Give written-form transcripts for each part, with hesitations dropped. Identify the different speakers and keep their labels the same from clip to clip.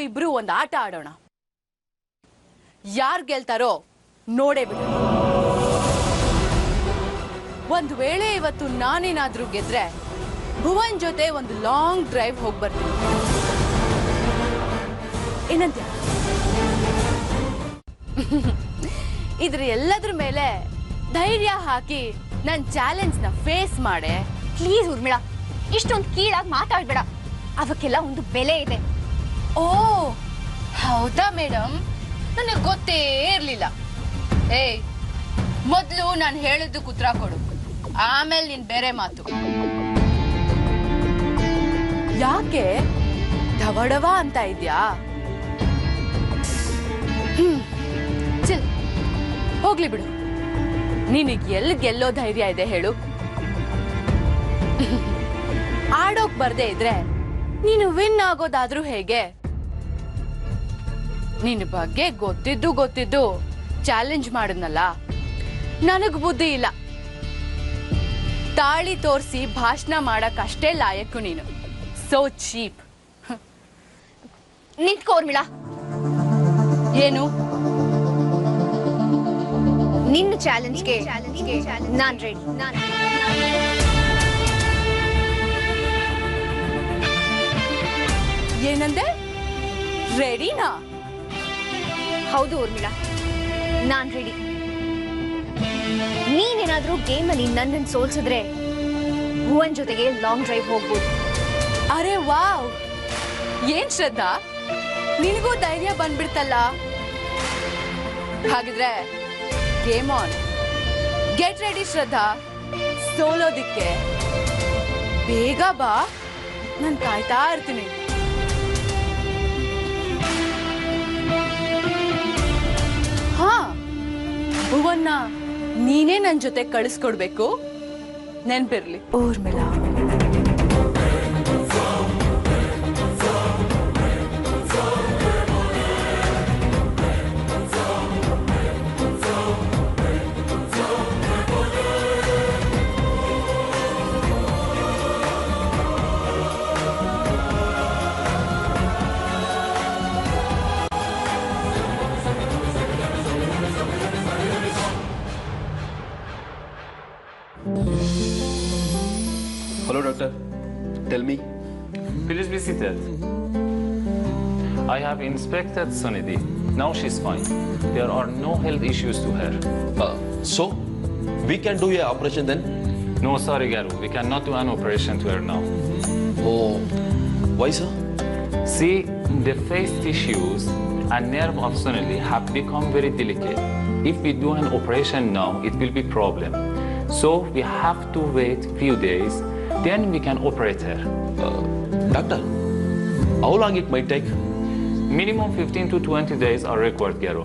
Speaker 1: ಇಬ್ರು ಒಂದು ಆಟ ಆಡೋಣ. ಯಾರು ಗೆಲ್ತಾರೋ ನೋಡೇ ಬಿಡು. ಒಂದು ವೇಳೆ ಇವತ್ತು ನಾನೇನಾದ್ರೂ ಗೆದ್ರೆ ಭುವನ್ ಜೊತೆ ಒಂದು ಲಾಂಗ್ ಡ್ರೈವ್ ಹೋಗಿ ಬರ್ತೀನಿ. ಏನಂತ? ಇದ್ರ ಎಲ್ಲದ್ರ ಮೇಲೆ ಧೈರ್ಯ ಹಾಕಿ ನನ್ನ ಚಾಲೆಂಜ್ ನ ಫೇಸ್ ಮಾಡೆ.
Speaker 2: ಪ್ಲೀಸ್ ಉರ್ಮಿಳಾ, ಇಷ್ಟೊಂದು ಕೀಳಾಗಿ ಮಾತಾಡ್ಬೇಡ. ಅವಕ್ಕೆಲ್ಲ ಒಂದು ಬೆಲೆ ಇದೆ.
Speaker 1: ಓ ಹೌದಾ ಮೇಡಮ್, ನನಗೆ ಗೊತ್ತೇ ಇರ್ಲಿಲ್ಲ. ಏಯ್, ಮೊದ್ಲು ನಾನು ಹೇಳಿದ್ದಕ್ಕೆ ಉತ್ತರ ಕೊಡು, ಆಮೇಲೆ ನೀನ್ ಬೇರೆ ಮಾತು. ಯಾಕೆ ಢವಢವ ಅಂತ ಇದ್ಯಾ? ಚಲ್ ಹೋಗ್ಲಿ ಬಿಡು. ನಿನಗೆ ಎಲ್ಲಿ ಗೆಲ್ಲೋ ಧೈರ್ಯ ಇದೆ ಹೇಳು? ಆಡೋಕ್ ಬರ್ದೇ ಇದ್ರೆ ನೀನು ವಿನ್ ಆಗೋದಾದ್ರೂ ಹೇಗೆ? ನಿನ್ನ ಬಗ್ಗೆ ಗೊತ್ತಿದ್ದು ಚಾಲೆಂಜ್ ಮಾಡಿದ್ನಲ್ಲ, ನನಗ್ ಬುದ್ಧಿ ಇಲ್ಲ. ತಾಳಿ ತೋರಿಸಿ ಭಾಷಣ ಮಾಡಕ್ ಅಷ್ಟೇ ಲಾಯಕ್ಕು ನೀನು. So cheap.
Speaker 2: ನಿಂತ್ಕೋ ಉರ್ಮಿಳಾ.
Speaker 1: ಏನು?
Speaker 2: ನಿನ್ನ ಚಾಲೆಂಜ್ಗೆ ನಾನ್ ರೆಡಿ.
Speaker 1: ಏನಂದೆ? ರೆಡಿನಾ?
Speaker 2: ಹೌದು ಉರ್ಮಿಳಾ, ನಾನ್ ರೆಡಿ. ನೀನೇನಾದ್ರೂ ಗೇಮಲ್ಲಿ ನನ್ನನ್ನು ಸೋಲ್ಸಿದ್ರೆ ಭುವನ್ ಜೊತೆಗೆ ಲಾಂಗ್ ಡ್ರೈವ್ ಹೋಗ್ಬೋದು.
Speaker 1: ಅರೆ ವಾವ್, ಏನ್ ಶ್ರದ್ಧಾ, ನಿನಗೂ ಧೈರ್ಯ ಬಂದ್ಬಿಡ್ತಲ್ಲ. ಹಾಗಿದ್ರೆ ಗೇಮ್ ಆನ್. ಗೆಟ್ ರೆಡಿ ಶ್ರದ್ಧಾ, ಸೋಲೋದಿಕ್ಕೆ. ಬೇಗ ಬಾ, ನಾನು ಕಾಯ್ತಾ ಇರ್ತೀನಿ. ಹಾ, ಭುವನ್ನ ನೀನೇ ನನ್ನ ಜೊತೆ ಕಳಿಸ್ಕೊಡ್ಬೇಕು, ನೆನ್ಪಿರ್ಲಿ. Urmila.
Speaker 3: Hello, doctor. Tell me.
Speaker 4: Please be seated. I have inspected Sunidhi. Now she's fine. There are no health issues to her.
Speaker 3: So, we can do a operation then?
Speaker 4: No, sorry, Garu. We cannot do an operation to her now.
Speaker 3: Oh, why, sir?
Speaker 4: See, the face tissues and nerve of Sunidhi have become very delicate. If we do an operation now, it will be problem. So we have to wait few days. Then we can operate her.
Speaker 3: Doctor, how long it might take?
Speaker 4: Minimum 15 to 20 days are required, Garo.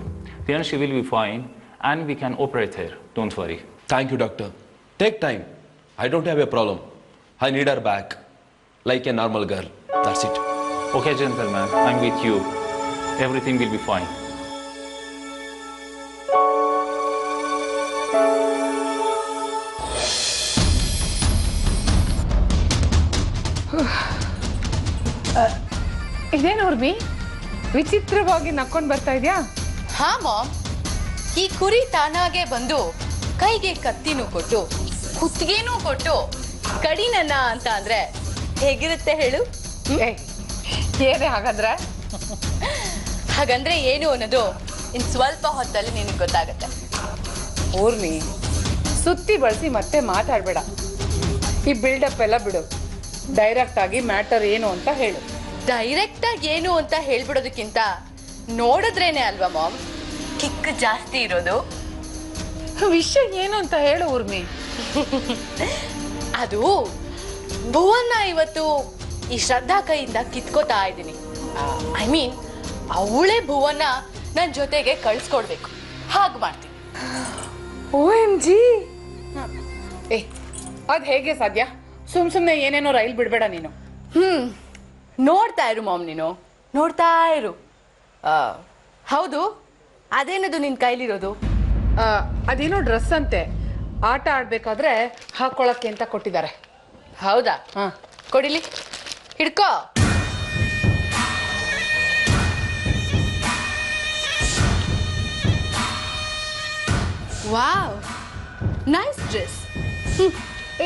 Speaker 4: Then she will be fine and we can operate her. Don't worry.
Speaker 3: Thank you, doctor. Take time. I don't have a problem. I need her back. Like a normal girl. That's it.
Speaker 4: Okay, gentlemen, I'm with you. Everything will be fine.
Speaker 5: ಇದೇನು ಉರ್ಮಿ, ವಿಚಿತ್ರವಾಗಿ ನಕ್ಕೊಂಡು ಬರ್ತಾ ಇದೆಯಾ?
Speaker 1: ಹಾ ma'am, ಈ ಕುರಿ ತಾನಾಗೆ ಬಂದು ಕೈಗೆ ಕತ್ತಿನೂ ಕೊಟ್ಟು ಕುತ್ತಿಗೆನೂ ಕೊಟ್ಟು ಕಡಿ ನನ್ನ ಅಂತ ಅಂದ್ರೆ ಹೇಗಿರುತ್ತೆ ಹೇಳು?
Speaker 5: ಏನೇ ಹಾಗಾದ್ರೆ?
Speaker 1: ಹಾಗಂದ್ರೆ ಏನು ಅನ್ನೋದು ಇನ್ ಸ್ವಲ್ಪ ಹೊತ್ತಲ್ಲಿ ನಿನಗೆ ಗೊತ್ತಾಗತ್ತೆ.
Speaker 5: ಊರ್ಮಿ, ಸುತ್ತಿ ಬಳಸಿ ಮತ್ತೆ ಮಾತಾಡ್ಬೇಡ. ಈ ಬಿಲ್ಡಪ್ ಎಲ್ಲ ಬಿಡು. ಡೈರೆಕ್ಟ್ ಆಗಿ ಮ್ಯಾಟರ್ ಏನು ಅಂತ ಹೇಳು.
Speaker 1: ಡೈರೆಕ್ಟ್ ಆಗಿ ಏನು ಅಂತ ಹೇಳ್ಬಿಡೋದಕ್ಕಿಂತ ನೋಡಿದ್ರೇನೆ ಅಲ್ವಾ ಮಾಮ್ ಕಿಕ್ ಜಾಸ್ತಿ ಇರೋದು.
Speaker 5: ವಿಷಯ ಏನು ಅಂತ ಹೇಳು ಊರ್ಮಿ.
Speaker 1: ಅದು ಭುವನ್ನ ಇವತ್ತು ಈ ಶ್ರದ್ಧಾ ಕೈಯಿಂದ ಕಿತ್ಕೋತಾ ಇದ್ದೀನಿ. ಐ ಮೀನ್ ಅವಳೇ ಭುವನ್ನ ನನ್ನ ಜೊತೆಗೆ ಕಳ್ಸ್ಕೊಡ್ಬೇಕು. ಹಾಗೆ ಮಾಡ್ತೀನಿ.
Speaker 5: OMG! ಅದ್ ಹೇಗೆ ಸಾಧ್ಯ? ಸುಮ್ನೆ ಏನೇನೋ ರೈಲ್ ಬಿಡ್ಬೇಡ ನೀನು.
Speaker 1: ನೋಡ್ತಾ ಇರು ಮಾಮ್, ನೀನು ನೋಡ್ತಾ ಇರು. ಹೌದು, ಅದೇನದು ನಿನ್ ಕೈಲಿರೋದು?
Speaker 5: ಅದೇನೋ ಡ್ರೆಸ್ ಅಂತೆ, ಆಟ ಆಡ್ಬೇಕಾದ್ರೆ ಹಾಕೊಳಕ್ಕೆ ಅಂತ ಕೊಟ್ಟಿದ್ದಾರೆ.
Speaker 1: ಹೌದಾ? ಕೊಡಿಲಿ, ಹಿಡ್ಕೋ. Wow, nice dress.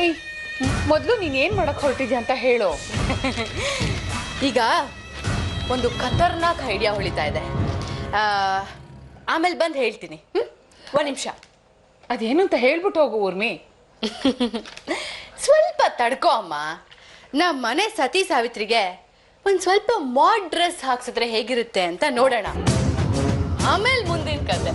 Speaker 5: ಏಯ್, ಮೊದಲು ನೀನೇನು ಮಾಡಕ್ಕೆ ಹೊರಟಿದ್ಯಾ ಅಂತ ಹೇಳು.
Speaker 1: ಈಗ ಒಂದು ಖತರ್ನಾಕ್ ಐಡಿಯಾ ಹೊಳಿತಾ ಇದೆ. ಆಮೇಲೆ ಬಂದು ಹೇಳ್ತೀನಿ. ಒಂದು ನಿಮಿಷ.
Speaker 5: ಅದೇನು ಅಂತ ಹೇಳ್ಬಿಟ್ಟು ಹೋಗು ಊರ್ಮಿ.
Speaker 1: ಸ್ವಲ್ಪ ತಡ್ಕೋ ಅಮ್ಮ. ನಮ್ಮ ಮನೆ ಸತಿ ಸಾವಿತ್ರಿಗೆ ಒಂದು ಸ್ವಲ್ಪ ಮಾಡ್ ಡ್ರೆಸ್ ಹಾಕ್ಸಿದ್ರೆ ಹೇಗಿರುತ್ತೆ ಅಂತ ನೋಡೋಣ. ಆಮೇಲೆ ಮುಂದಿನ ಕತೆ.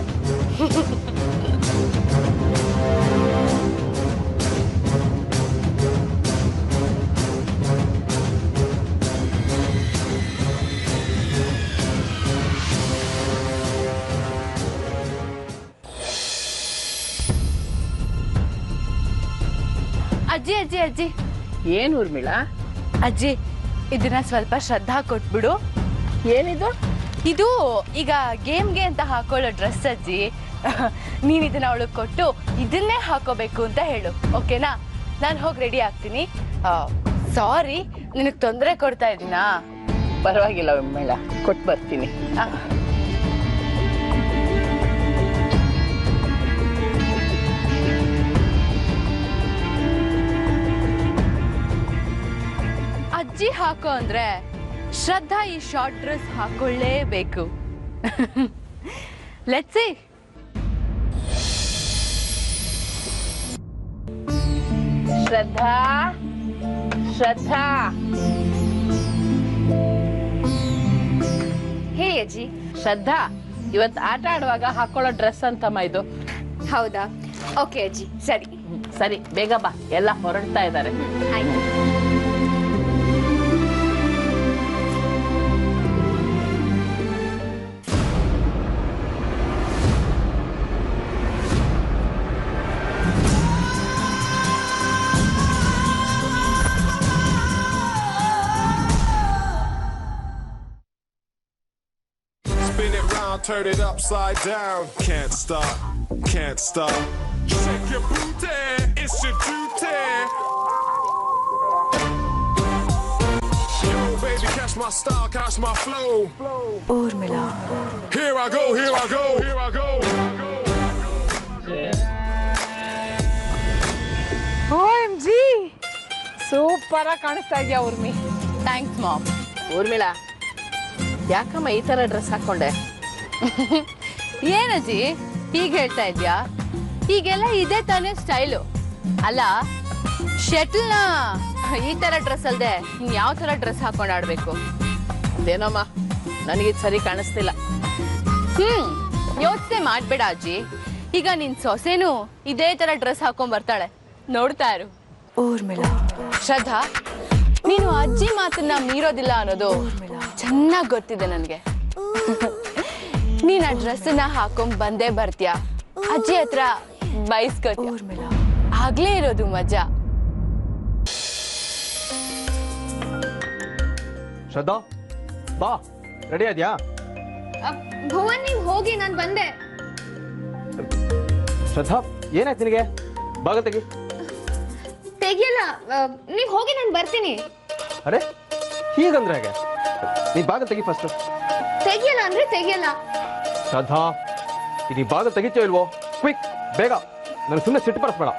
Speaker 1: ಅಜ್ಜಿ ಅಜ್ಜಿ ಅಜ್ಜಿ.
Speaker 5: ಏನು ಊರ್ಮಿಳಾ?
Speaker 1: ಅಜ್ಜಿ, ಇದನ್ನ ಸ್ವಲ್ಪ ಶ್ರದ್ಧಾ ಕೊಟ್ಬಿಡು.
Speaker 5: ಏನಿದು?
Speaker 1: ಇದು ಈಗ ಗೇಮ್ಗೆ ಅಂತ ಹಾಕೊಳ್ಳೋ ಡ್ರೆಸ್ ಅಜ್ಜಿ. ನೀನ್ ಇದನ್ನ ಅವಳಿಗೆ ಕೊಟ್ಟು ಇದನ್ನೇ ಹಾಕೋಬೇಕು ಅಂತ ಹೇಳು, ಓಕೆನಾ? ನಾನು ಹೋಗಿ ರೆಡಿ ಆಗ್ತೀನಿ. ಸಾರಿ, ನಿನಗೆ ತೊಂದರೆ ಕೊಡ್ತಾ ಇದ್ದೀನಾ?
Speaker 5: ಪರವಾಗಿಲ್ಲ ಊರ್ಮಿಳಾ, ಕೊಟ್ಟು ಬರ್ತೀನಿ.
Speaker 1: ಅಜ್ಜಿ ಹಾಕೋ ಅಂದ್ರೆ ಶ್ರದ್ಧಾ ಈ ಶಾರ್ಟ್ ಡ್ರೆಸ್ ಹಾಕೊಳ್ಳೇಬೇಕು. Let's see.
Speaker 5: ಶ್ರದ್ಧಾ, ಶ್ರದ್ಧಾ.
Speaker 2: ಹೇಳಿ ಅಜ್ಜಿ.
Speaker 5: ಶ್ರದ್ಧಾ, ಇವತ್ತು ಆಟ ಆಡುವಾಗ ಹಾಕೊಳ್ಳೋ ಡ್ರೆಸ್ ಅಂತಮ್ಮ ಇದು.
Speaker 2: ಹೌದಾ? ಓಕೆ ಅಜ್ಜಿ, ಸರಿ.
Speaker 5: ಸರಿ, ಬೇಗ ಬಾ, ಎಲ್ಲ ಹೊರಡ್ತಾ ಇದ್ದಾರೆ.
Speaker 2: ಆಯ್ತು.
Speaker 6: Spin it round, turn it upside down. Can't stop, can't stop. Shake your booty, it's your duty. Yo, baby, catch my style, catch my flow.
Speaker 1: Urmila.
Speaker 6: Here I go, here I go, here I go.
Speaker 5: OMG, super ಆಗಿ ಕಾಣಿಸ್ತಾ ಇದೆಯಾ Urmi?
Speaker 1: Thanks ma'am.
Speaker 5: Urmila, ಯಾಕಮ್ಮ ಈ ತರ dress ಹಾಕೊಂಡೆ?
Speaker 1: ಏನಜ್ಜಿ ಹೀಗೆ ಹೇಳ್ತಾ ಇದ್ಯಾ? ಈಗೆಲ್ಲ ಇದೇ ತಾನೇ ಸ್ಟೈಲು ಅಲ್ಲ? ಶಟಲ್ನ ಈ ತರ ಡ್ರೆಸ್ ಅಲ್ದೆ ಇನ್ ಯಾವ ತರ ಡ್ರೆಸ್ ಹಾಕೊಂಡು ಆಡ್ಬೇಕು?
Speaker 5: ಅದೇನಮ್ಮ, ನನಗಿದ್ ಸರಿ ಕಾಣಿಸ್ತಿಲ್ಲ.
Speaker 1: ಯೋಚನೆ ಮಾಡ್ಬೇಡ ಅಜ್ಜಿ. ಈಗ ನಿನ್ ಸೊಸೆನು ಇದೇ ತರ ಡ್ರೆಸ್ ಹಾಕೊಂಡ್ ಬರ್ತಾಳೆ, ನೋಡ್ತಾ ಇರು. ಊರ್ಮಿಳಾ. ಶ್ರದ್ಧಾ, ನೀನು ಅಜ್ಜಿ ಮಾತನ್ನ ಮೀರೋದಿಲ್ಲ ಅನ್ನೋದು ಚೆನ್ನಾಗಿ ಗೊತ್ತಿದೆ ನನಗೆ. ನೀನ್ ಆ ಡ್ರೆಸ್ಸನ್ನ ಹಾಕೊಂಡ್ ಬಂದೇ ಬರ್ತೀಯ, ಅಜ್ಜಿ ಹತ್ರ ಬೈಸ್ಕೊತೀಯ. ಆಗ್ಲೇ ಇರೋದು ಮಜಾ.
Speaker 7: ಶ್ರದ್ಧಾ, ಬಾ, ರೆಡಿ ಆದ್ಯಾ?
Speaker 2: ಭುವನ್, ನೀವು ಹೋಗಿ, ನಾನು ಬಂದೆ.
Speaker 7: ಶ್ರದ್ಧಾ, ಏನಾಯ್ತು ನಿನಗೆ? ಬಾಗಲ್ ತೆಗಿ.
Speaker 2: ತೆಗಿಯಲ್ಲ, ನೀವು ಹೋಗಿ, ನಾನು ಬರ್ತೀನಿ.
Speaker 7: ಅರೆ, ಹೀಗಂದ್ರೆ ಹೇಗೆ? ನೀ ಬಾಗಲ್ ತೆಗಿ ಫಸ್ಟ್.
Speaker 2: ತೆಗಿಯಲ್ಲ ಅಂದ್ರೆ ತೆಗಿಯಲ್ಲ.
Speaker 7: ಶ್ರದ್ಧಾ, ಇದು ಬಾಗಲ್ ತೆಗಿತೀಯೋ ಇಲ್ವೋ? ಕ್ವಿಕ್, ಬೇಗ. ನನಗೆ ಸುಮ್ಮನೆ ಸಿಟ್ಟು ಬರಿಸ್ಬೇಡ.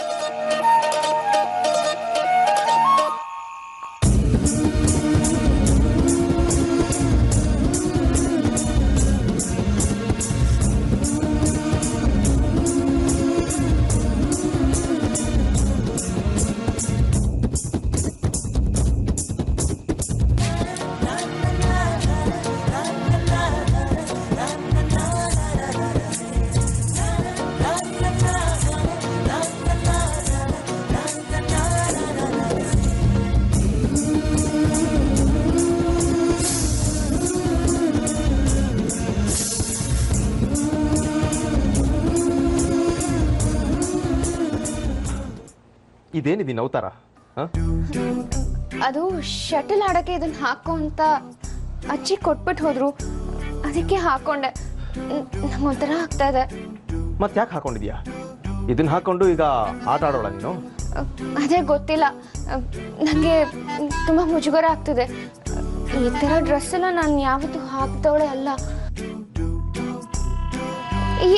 Speaker 7: ಇದೇನಿದೀನಿ ಅವತಾರ?
Speaker 2: ಅದು ಶಟಲ್ ಆಡಕ್ಕೆ ಇದನ್ನ ಹಾಕೋ ಅಂತ ಅಜ್ಜಿ ಕೊಟ್ಬಿಟ್ಟು ಹೋದ್ರು, ಅದಕ್ಕೆ ಹಾಕೊಂಡೆ. ನಂಗೊಂಥರ ಆಗ್ತಾ ಇದೆ.
Speaker 7: ಮತ್ತೆ ಯಾಕೆ ಹಾಕೊಂಡಿದ್ಯಾ? ಇದನ್ನ ಹಾಕೊಂಡು ಈಗ ಆಟ ಆಡೋಳ ನೀನು?
Speaker 2: ಅದೇ ಗೊತ್ತಿಲ್ಲ, ನನಗೆ ತುಂಬ ಮುಜುಗರ ಆಗ್ತಿದೆ. ಈ ಥರ ಡ್ರೆಸ್ ಎಲ್ಲ ನಾನು ಯಾವತ್ತೂ ಹಾಕ್ದವಳೆ ಅಲ್ಲ.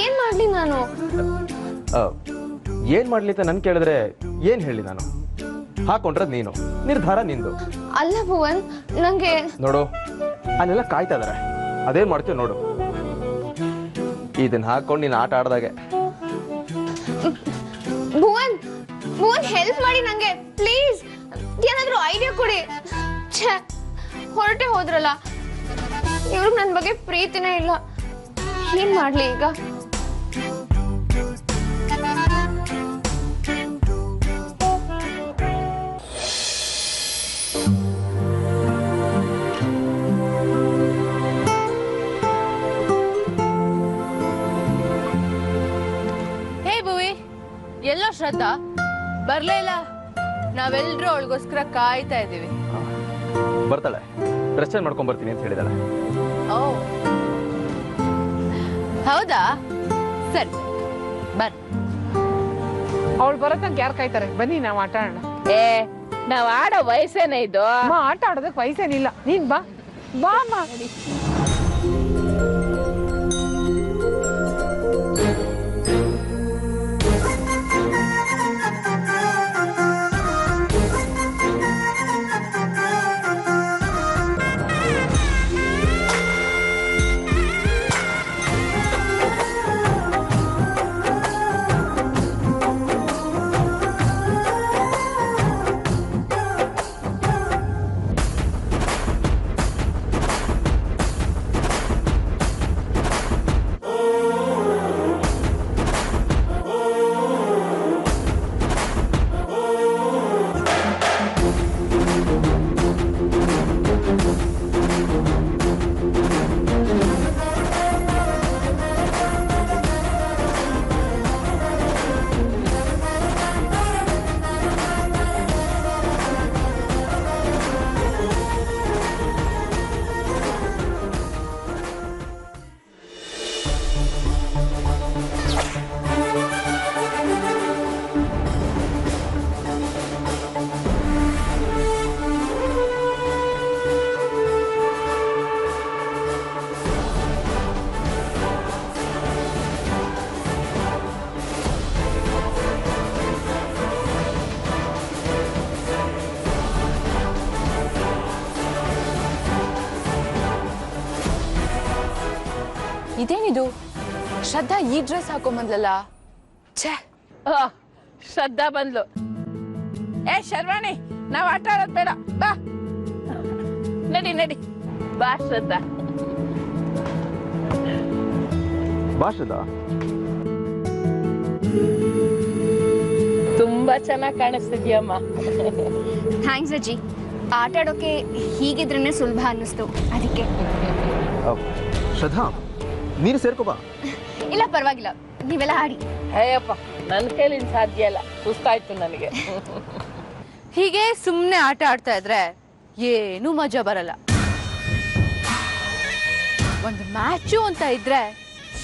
Speaker 2: ಏನ್ ಮಾಡ್ಲಿ ನಾನು?
Speaker 7: ಏನು ಮಾಡಲಿ ಅಂತ ನಾನು ಕೇಳಿದ್ರೆ ಏನು ಹೇಳಿ ನಾನು? ಹಾಕೊಂಡ್ರದ್ ನೀನು, ನಿರ್ಧಾರ ನಿಂದು.
Speaker 2: ಅಲ್ಲ ಭುವನ್, ನಂಗೆ
Speaker 7: ನೋಡು ಅಲ್ಲೆಲ್ಲ ಕಾಯ್ತಾ ಇದಾರೆ, ಅದೇನ್ ಮಾಡ್ತೀವಿ ನೋಡು. ಇದನ್ನ ಹಾಕೊಂಡು ನೀನು ಆಟ ಆಡ್ದಾಗೆ.
Speaker 2: ಭುವನ್ ಭುವನ್ ಹೆಲ್ಪ್ ಮಾಡಿ ನಂಗೆ ಪ್ಲೀಸ್, ಏನಾದ್ರೂ ಐಡಿಯಾ ಕೊಡಿ. ಛೇ, ಹೊರಟೆ ಹೋದ್ರಲ್ಲ. ಇವ್ರಿಗೆ ನನ್ನ ಬಗ್ಗೆ ಪ್ರೀತಿನೇ ಇಲ್ಲ, ಏನ್ ಮಾಡ್ಲಿ ಈಗ?
Speaker 1: ಎಲ್ಲೋ ಶ್ರದ್ಧಾ ಬರ್ಲೇ ಇಲ್ಲ. ನಾವೆಲ್ಲರೂ ಅವಳಿಗೋಸ್ಕರ ಕಾಯ್ತಾ ಇದ್ದೀವಿ.
Speaker 7: ಬರ್ತಾಳೆ, ಡ್ರೆಸ್ ಚೇಂಜ್ ಮಾಡ್ಕೊಂಡ್ ಬರ್ತೀನಿ ಅಂತ ಹೇಳಿದಾಳೆ.
Speaker 1: ಓ ಹೌದಾ, ಸರಿ ಬನ್ನಿ.
Speaker 5: ಅವಳು ಬರತ್ತಂಗೆ ಯಾರು ಕಾಯ್ತಾರೆ? ಬನ್ನಿ ನಾವು ಆಟ ಆಡೋಣ.
Speaker 8: ನಾವ್ ಆಡೋ ವಯಸ್ಸೇನೆ ಇದು.
Speaker 5: ಆಟ ಆಡೋದಕ್ಕೆ ವಯಸ್ಸೇನಿಲ್ಲ, ನೀನ್ ಬಾ ಬಾ ಅಮ್ಮ.
Speaker 1: ಇದೇನಿದು, ಶ್ರದ್ಧಾ ಈ ಡ್ರೆಸ್ ಹಾಕೊಂಬಂದ್ಲಲ್ಲ. ಛೇ,
Speaker 8: ಶ್ರದ್ಧಾ ಬಂದ್ಲು. ಶರ್ವಾಣಿ, ನಾವ್ ಆಟ ಆಡೋದ್ ಬೇಡ, ಬಾ ನಡಿ ನಡಿ. ಬಾ ಶ್ರದ್ಧಾ.
Speaker 7: ಬಾ ಶ್ರದ್ಧಾ.
Speaker 8: ತುಂಬಾ ಚೆನ್ನಾಗಿ ಕಾಣಿಸ್ತಿದ್ಯಮ್ಮ.
Speaker 2: ಥ್ಯಾಂಕ್ಸ್ ಅಜ್ಜಿ. ಆಟ ಆಡೋಕೆ ಹೀಗಿದ್ರೇನೆ ಸುಲಭ ಅನ್ನಿಸ್ತು, ಅದಕ್ಕೆ.
Speaker 7: ಶ್ರದ್ಧಾ, ನೀನು ಸೇರ್ಕೋಬಾ.
Speaker 2: ಇಲ್ಲ ಪರವಾಗಿಲ್ಲ, ನೀವೆಲ್ಲ ಆಡಿ.
Speaker 8: ಅಯ್ಯಪ್ಪ, ನನ್ ಕೈಲಿಂದ ಸಾಧ್ಯ ಇಲ್ಲ, ಸುಸ್ತಾಯ್ತು ನನಗೆ.
Speaker 1: ಹೀಗೆ ಸುಮ್ಮನೆ ಆಟ ಆಡ್ತಾ ಇದ್ರೆ ಏನು ಮಜಾ ಬರಲ್ಲ. ಒಂದು ಮ್ಯಾಚು ಅಂತ ಇದ್ರೆ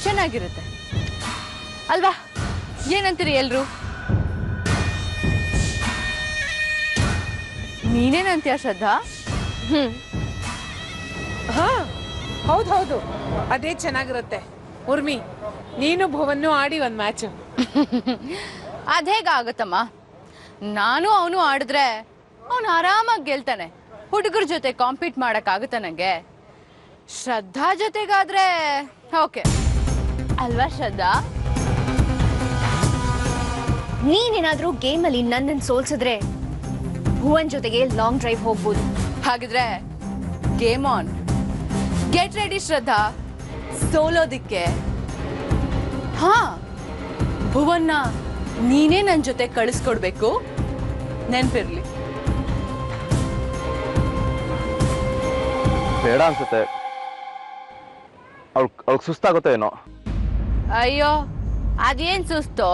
Speaker 1: ಚೆನ್ನಾಗಿರುತ್ತೆ ಅಲ್ವಾ? ಏನಂತೀರಿ ಎಲ್ರು? ನೀನೇನಂತೀಯ ಶ್ರದ್ಧಾ?
Speaker 5: ಹೌದು, ಅದೇ ಚೆನ್ನಾಗಿರುತ್ತೆ. ಉರ್ಮಿ, ನೀನು ಭುವನ್ನು ಆಡಿ ಒಂದ್ ಮ್ಯಾಚ್.
Speaker 1: ಅದೇಗಾಗತ್ತಮ್ಮ, ನಾನು ಅವನು ಆಡಿದ್ರೆ ಅವನು ಆರಾಮಾಗಿ ಗೆಲ್ತಾನೆ. ಹುಡುಗರ ಜೊತೆ ಕಾಂಪೀಟ್ ಮಾಡಕ್ ಆಗುತ್ತ ನಂಗೆ. ಶ್ರದ್ಧಾ ಜೊತೆಗಾದ್ರೆ ಓಕೆ ಅಲ್ವಾ ಶ್ರದ್ಧಾ?
Speaker 2: ನೀನೇನಾದ್ರೂ ಗೇಮಲ್ಲಿ ನನ್ನನ್ನು ಸೋಲ್ಸಿದ್ರೆ ಭುವನ್ ಜೊತೆಗೆ ಲಾಂಗ್ ಡ್ರೈವ್ ಹೋಗ್ಬೋದು.
Speaker 1: ಹಾಗಿದ್ರೆ ಗೇಮ್ ಆನ್, ಗೆಟ್ ರೆಡಿ ಶ್ರದ್ಧಾ, ಸೋಲೋದಿಕ್ಕೆ. ಹಾ, ಭುವನ್ನ ನೀನೇ ನನ್ನ ಜೊತೆ ಕಳಿಸ್ಕೊಡ್ಬೇಕು, ನೆನ್ಪಿರ್ಲಿ.
Speaker 7: ಬೇಡ ಅನ್ಸುತ್ತೆ, ಅವಳಿಗೆ ಸುಸ್ತಾಗುತ್ತೆ ಏನೋ.
Speaker 1: ಅಯ್ಯೋ, ಅದೇನ್ ಸುಸ್ತು,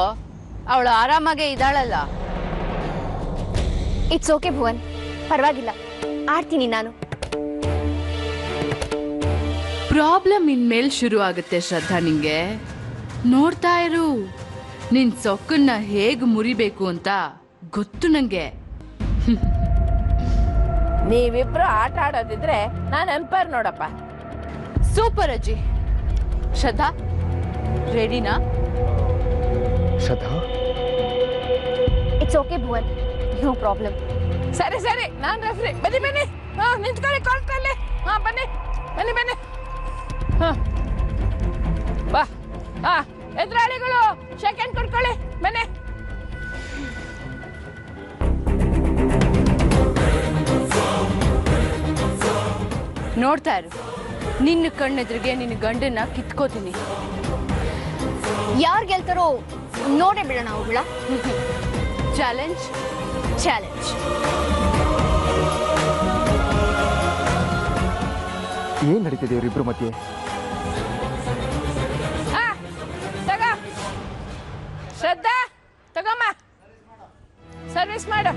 Speaker 1: ಅವಳು ಆರಾಮಾಗೆ ಇದ್ದಾಳಲ್ಲ.
Speaker 2: ಇಟ್ಸ್ ಓಕೆ ಭುವನ್, ಪರವಾಗಿಲ್ಲ, ಆಡ್ತೀನಿ ನಾನು.
Speaker 1: ಪ್ರಾಬ್ಲಮ್ ಇನ್ಮೇಲೆ ಶುರು ಆಗುತ್ತೆ ಶ್ರದ್ಧಾ. ನಿಂಗೆ ನೋಡ್ತಾ ಇರು, ನಿನ್ ಸೊಕ್ಕನ್ನ ಹೇಗ್ ಮುರಿಬೇಕು ಅಂತ ಗೊತ್ತು ನಂಗೆ.
Speaker 8: ನೀವಿಬ್ರು ಆಟ ಆಡೋದಿದ್ರೆ ನಾನು ಎಂಪೈರ್ ನೋಡಪ್ಪ.
Speaker 1: ಸೂಪರ್ ಅಜ್ಜಿ. ಶ್ರದ್ಧಾ ರೆಡಿನಾ?
Speaker 7: Shraddha,
Speaker 2: it's okay Bhuvan, no problem.
Speaker 8: ಸರಿ ಸರಿ, ನಾನು ರೆಫ್ರಿ. ಬನ್ನಿ ಬನ್ನಿ, ಹಾ ನಿಂತ್ಕೊಳ್ಳಿ ಕೋರ್ಟ್ನಲ್ಲಿ. ಹಾ ಬನ್ನಿ ಬನ್ನಿ ಬನ್ನಿ. ಹಾ ಬಾ. ಹಾ ಎದುರಾಳಿಗಳು ಸೆಕೆಂಡ್ ಕೊಡ್ಕೊಳ್ಳಿ, ಬನ್ನಿ.
Speaker 1: ನೋಡ್ತಾ ಇರು, ನಿನ್ನ ಕಣ್ಣೆದ್ರಿಗೆ ನಿನ್ನ ಗಂಡನ್ನ ಕಿತ್ಕೋತೀನಿ.
Speaker 2: ಯಾರು ಗೆಲ್ತಾರೋ ನೋಡೇ ಬಿಡೋಣ ಅವಳ.
Speaker 1: Challenge
Speaker 2: challenge.
Speaker 7: ಏನ್ ನಡೀತಿದೆ ಇವರಿಬ್ರು ಮಧ್ಯೆ?
Speaker 8: ಹಾ ತಗೋ ಶ್ರದ್ಧಾ, ತಗೊಮ್ಮ, ಸರ್ವಿಸ್ ಮಾಡು.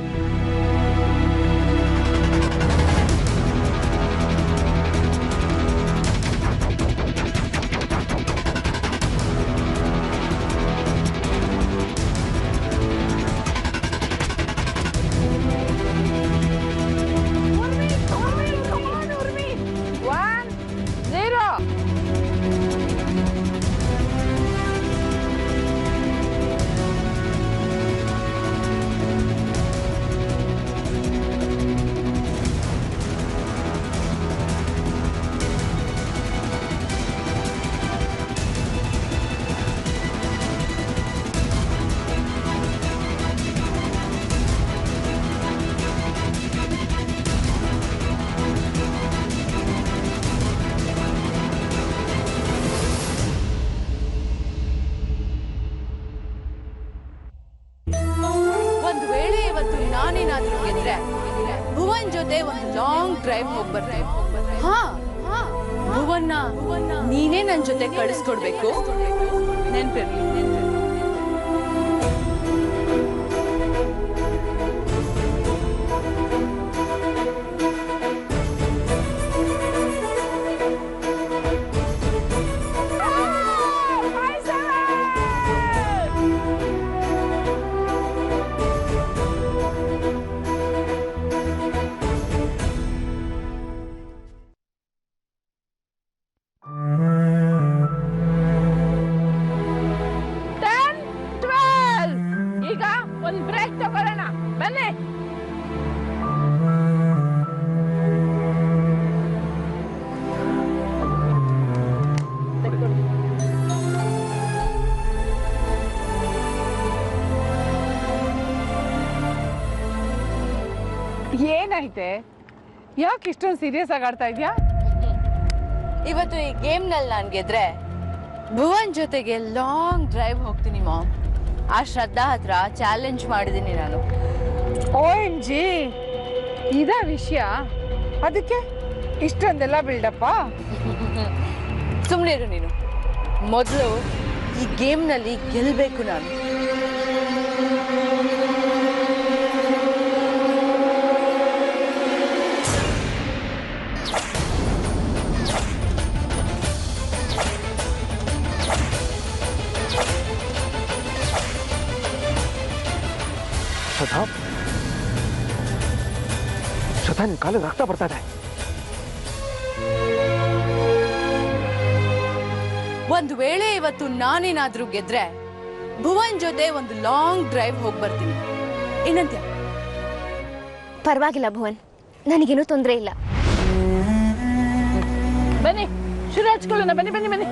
Speaker 1: ಒಂದು ವೇಳೆ ಇವತ್ತು ನಾನೇನಾದ್ರೂ ಗೆದ್ರೆ ಭುವನ್ ಜೊತೆ ಒಂದು ಲಾಂಗ್ ಡ್ರೈವ್ ಹೋಗ್ಬರ್ತಾರೆ. ಹಾ ಭುವನ್ನ ನೀನೇ ನನ್ ಜೊತೆ ಕಳಿಸ್ಕೊಡ್ಬೇಕು, ನೆನ್ಪಿರ್ಲಿ.
Speaker 8: ಈಗ ಒಂದು ಬ್ರೇಕ್ ತಗೊಳ್ಳೋಣ, ಬನ್ನಿ.
Speaker 5: ಏನಾಯ್ತೆ? ಯಾಕೆ ಇಷ್ಟೊಂದು ಸೀರಿಯಸ್ ಆಗಿ ಆಡ್ತಾ ಇದ್ಯಾ?
Speaker 1: ಇವತ್ತು ಈ ಗೇಮ್ನಲ್ಲಿ ನಾನು ಗೆದ್ರೆ ಭುವನ್ ಜೊತೆಗೆ ಲಾಂಗ್ ಡ್ರೈವ್ ಹೋಗ್ತೀನಿ ಮಾಮ್. ಆ ಶ್ರದ್ಧಾ ಹತ್ರ ಚಾಲೆಂಜ್ ಮಾಡಿದ್ದೀನಿ ನಾನು.
Speaker 5: OMG, ಇದ ವಿಷಯ? ಅದಕ್ಕೆ ಇಷ್ಟೊಂದೆಲ್ಲ ಬಿಲ್ಡಪ್ಪ?
Speaker 1: ಸುಮ್ಮನಿರು ನೀನು. ಮೊದಲು ಈ ಗೇಮ್ನಲ್ಲಿ ಗೆಲ್ಲಬೇಕು ನಾನು.
Speaker 7: ಶ್ರದ್ಧಾ, ಶ್ರದ್ಧಾ, ನಿನ್ ಕಾಲಿಗೆ ರಕ್ತ ಬರ್ತಾ ಇದೆ.
Speaker 1: ಒಂದು ವೇಳೆ ಇವತ್ತು ನಾನೇನಾದ್ರೂ ಗೆದ್ರೆ ಭುವನ್ ಜೊತೆ ಒಂದು ಲಾಂಗ್ ಡ್ರೈವ್ ಹೋಗಿ ಬರ್ತೀನಿ. ಏನಂತ್ಯ?
Speaker 2: ಪರವಾಗಿಲ್ಲ ಭುವನ್, ನನಗೇನು ತೊಂದರೆ ಇಲ್ಲ.
Speaker 8: ಬನ್ನಿ ಶುರು ಹಚ್ಕೊಳ್ಳೋಣ, ಬನ್ನಿ ಬನ್ನಿ ಬನ್ನಿ.